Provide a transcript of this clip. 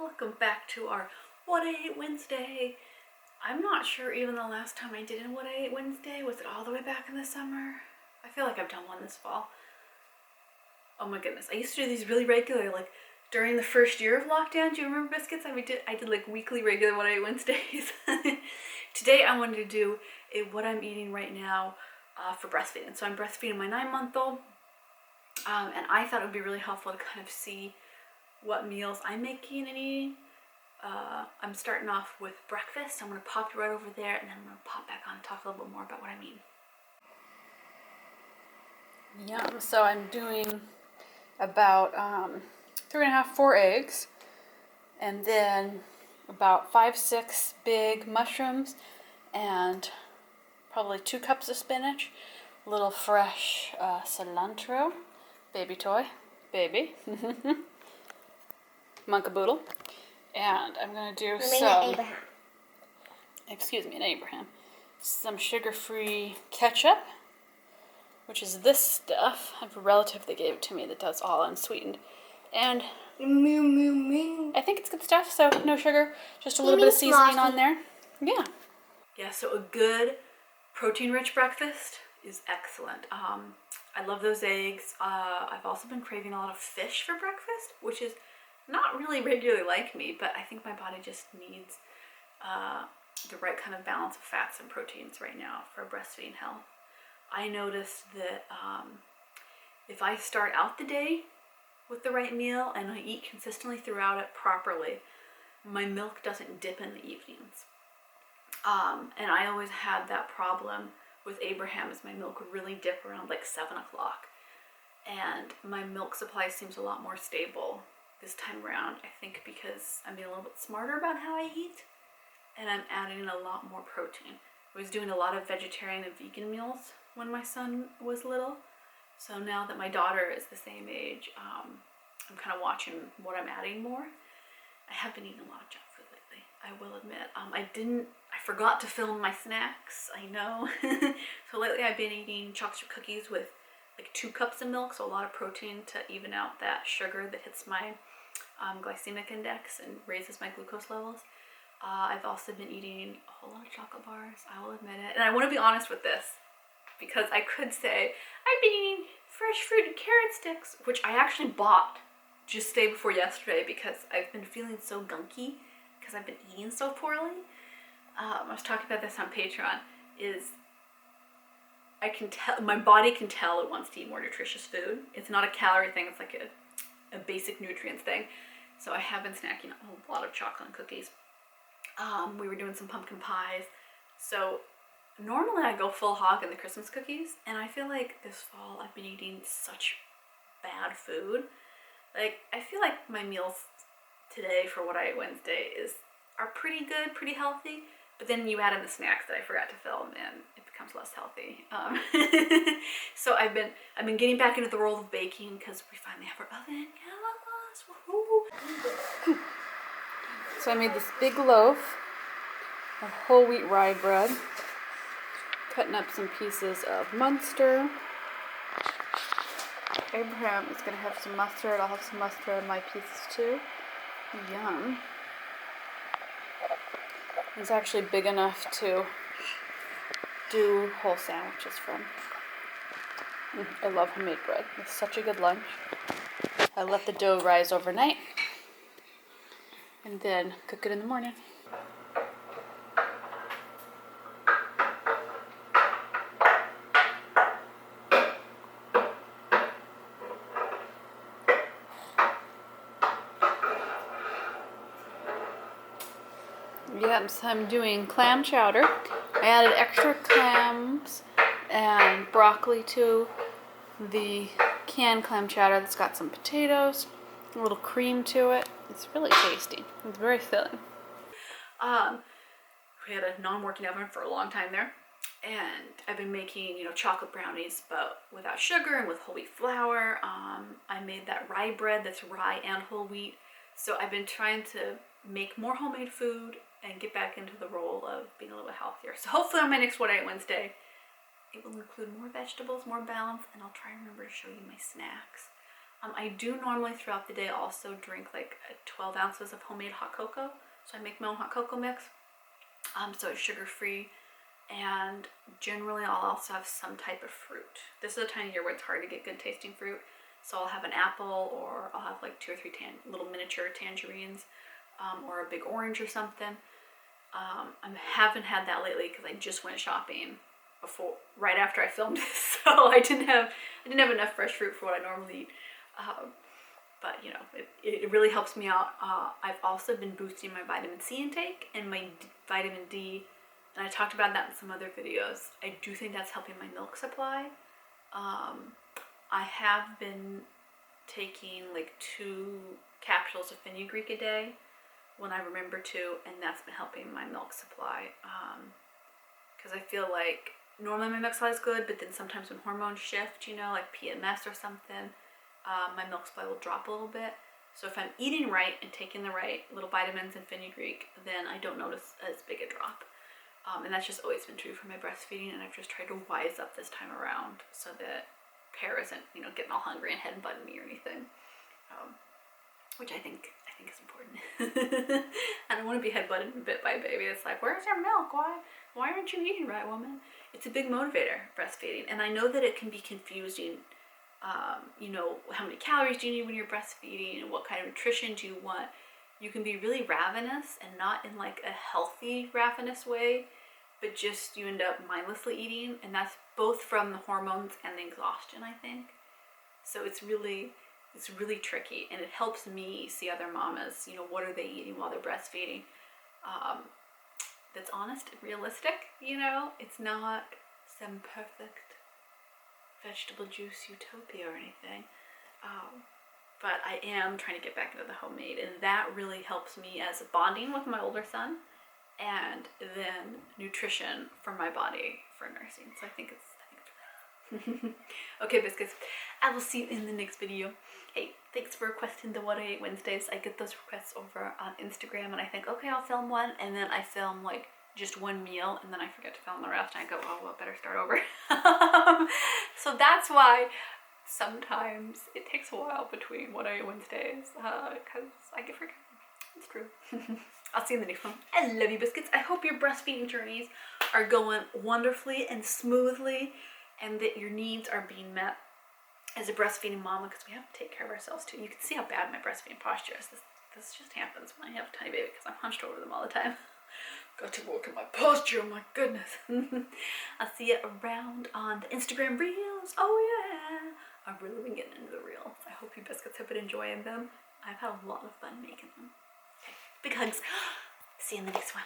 Welcome back to our What I Ate Wednesday. I'm not sure even the last time I did a What I Ate Wednesday, was it all the way back in the summer? I feel like I've done one this fall. Oh my goodness, I used to do these really regular, like during the first year of lockdown. Do you remember biscuits? I did like weekly regular What I Ate Wednesdays. Today I wanted to do a what I'm eating right now for breastfeeding. So I'm breastfeeding my 9-month-old, and I thought it would be really helpful to kind of see what meals I'm making and eating. I'm starting off with breakfast. I'm going to pop it right over there, and then I'm going to pop back on and talk a little bit more about what I mean. Yum. So I'm doing about 3.5, 4 eggs, and then about 5, 6 big mushrooms, and probably 2 cups of spinach, a little fresh cilantro, baby toy, baby, monkaboodle, and I'm going to do some sugar-free ketchup, which is this stuff. I have a relative that gave it to me that does all unsweetened, and I think it's good stuff, so no sugar, just a little bit of seasoning on there. Yeah, so a good protein-rich breakfast is excellent. I love those eggs. I've also been craving a lot of fish for breakfast, which is not really regularly like me, but I think my body just needs the right kind of balance of fats and proteins right now for breastfeeding health. I noticed that if I start out the day with the right meal and I eat consistently throughout it properly, my milk doesn't dip in the evenings. And I always had that problem with Abraham, as my milk would really dip around like 7 o'clock. And my milk supply seems a lot more stable this time around, I think because I'm being a little bit smarter about how I eat, and I'm adding a lot more protein. I was doing a lot of vegetarian and vegan meals when my son was little, so now that my daughter is the same age, I'm kind of watching what I'm adding more. I have been eating a lot of junk food lately, I will admit. I forgot to film my snacks, I know. So lately I've been eating chocolate chip cookies with like 2 cups of milk, so a lot of protein to even out that sugar that hits my glycemic index and raises my glucose levels. I've also been eating a whole lot of chocolate bars, I will admit it. And I want to be honest with this, because I could say I've been eating fresh fruit and carrot sticks, which I actually bought just day before yesterday because I've been feeling so gunky because I've been eating so poorly. I was talking about this on Patreon, is I can tell, my body can tell it wants to eat more nutritious food. It's not a calorie thing, it's like a basic nutrients thing. So I have been snacking a lot of chocolate and cookies. We were doing some pumpkin pies. So normally I go full hog in the Christmas cookies, and I feel like this fall I've been eating such bad food. Like, I feel like my meals today for What I Ate Wednesday are pretty good, pretty healthy, but then you add in the snacks that I forgot to film and it becomes less healthy. So I've been getting back into the role of baking because we finally have our oven. Woohoo! So I made this big loaf of whole wheat rye bread, cutting up some pieces of Munster. Abraham is going to have some mustard. I'll have some mustard in my pieces too. Yum. It's actually big enough to do whole sandwiches from. I love homemade bread. It's such a good lunch. I let the dough rise overnight and then cook it in the morning. Yeah, so I'm doing clam chowder. I added extra clams and broccoli to the canned clam chowder that's got some potatoes, a little cream to it. It's really tasty. It's very filling. We had a non-working oven for a long time there, and I've been making, chocolate brownies, but without sugar and with whole wheat flour. I made that rye bread that's rye and whole wheat. So I've been trying to make more homemade food and get back into the role of being a little bit healthier. So hopefully on my next What I Ate Wednesday, it will include more vegetables, more balance, and I'll try and remember to show you my snacks. I do normally throughout the day also drink like 12 ounces of homemade hot cocoa. So I make my own hot cocoa mix. So it's sugar-free, and generally I'll also have some type of fruit. This is a time of year where it's hard to get good tasting fruit. So I'll have an apple, or I'll have like 2 or 3 little miniature tangerines, or a big orange or something. I haven't had that lately because I just went shopping right after I filmed this, so I didn't have enough fresh fruit for what I normally eat. But you know, it really helps me out. I've also been boosting my vitamin C intake and my vitamin D, and I talked about that in some other videos. I do think that's helping my milk supply. I have been taking like 2 capsules of fenugreek a day when I remember to, and that's been helping my milk supply. Because I feel like normally my milk supply is good, but then sometimes when hormones shift, you know, like PMS or something, my milk supply will drop a little bit. So if I'm eating right and taking the right little vitamins and fenugreek, then I don't notice as big a drop. And that's just always been true for my breastfeeding, and I've just tried to wise up this time around so that Pear isn't, you know, getting all hungry and headbutting me or anything, which I think is important. I don't want to be headbutted and bit by a baby. It's like, where's your milk? Why aren't you eating right, woman? It's a big motivator, breastfeeding, and I know that it can be confusing. You know, how many calories do you need when you're breastfeeding, and what kind of nutrition do you want? You can be really ravenous, and not in like a healthy ravenous way, but just you end up mindlessly eating, and that's both from the hormones and the exhaustion, I think. So it's really tricky, and it helps me see other mamas, you know, what are they eating while they're breastfeeding, that's honest and realistic, you know. It's not some perfect vegetable juice utopia or anything, but I am trying to get back into the homemade, and that really helps me as bonding with my older son, and then nutrition for my body for nursing. So I think it's okay, biscuits, I will see you in the next video. Hey, thanks for requesting the What I Ate Wednesdays. I get those requests over on Instagram, and I think, okay, I'll film one, and then I film like just one meal, and then I forget to film the rest, and I go, oh well, better start over. So that's why sometimes it takes a while between What I Ate Wednesdays, because I get forgotten. It's true. I'll see you in the next one. I love you, biscuits. I hope your breastfeeding journeys are going wonderfully and smoothly, and that your needs are being met as a breastfeeding mama, because we have to take care of ourselves too. You can see how bad my breastfeeding posture is. This just happens when I have a tiny baby, because I'm hunched over them all the time. Got to work on my posture, my goodness. I'll see you around on the Instagram reels. Oh yeah, I've really been getting into the reels. I hope you biscuits have been enjoying them. I've had a lot of fun making them. Okay, big hugs. See you in the next one.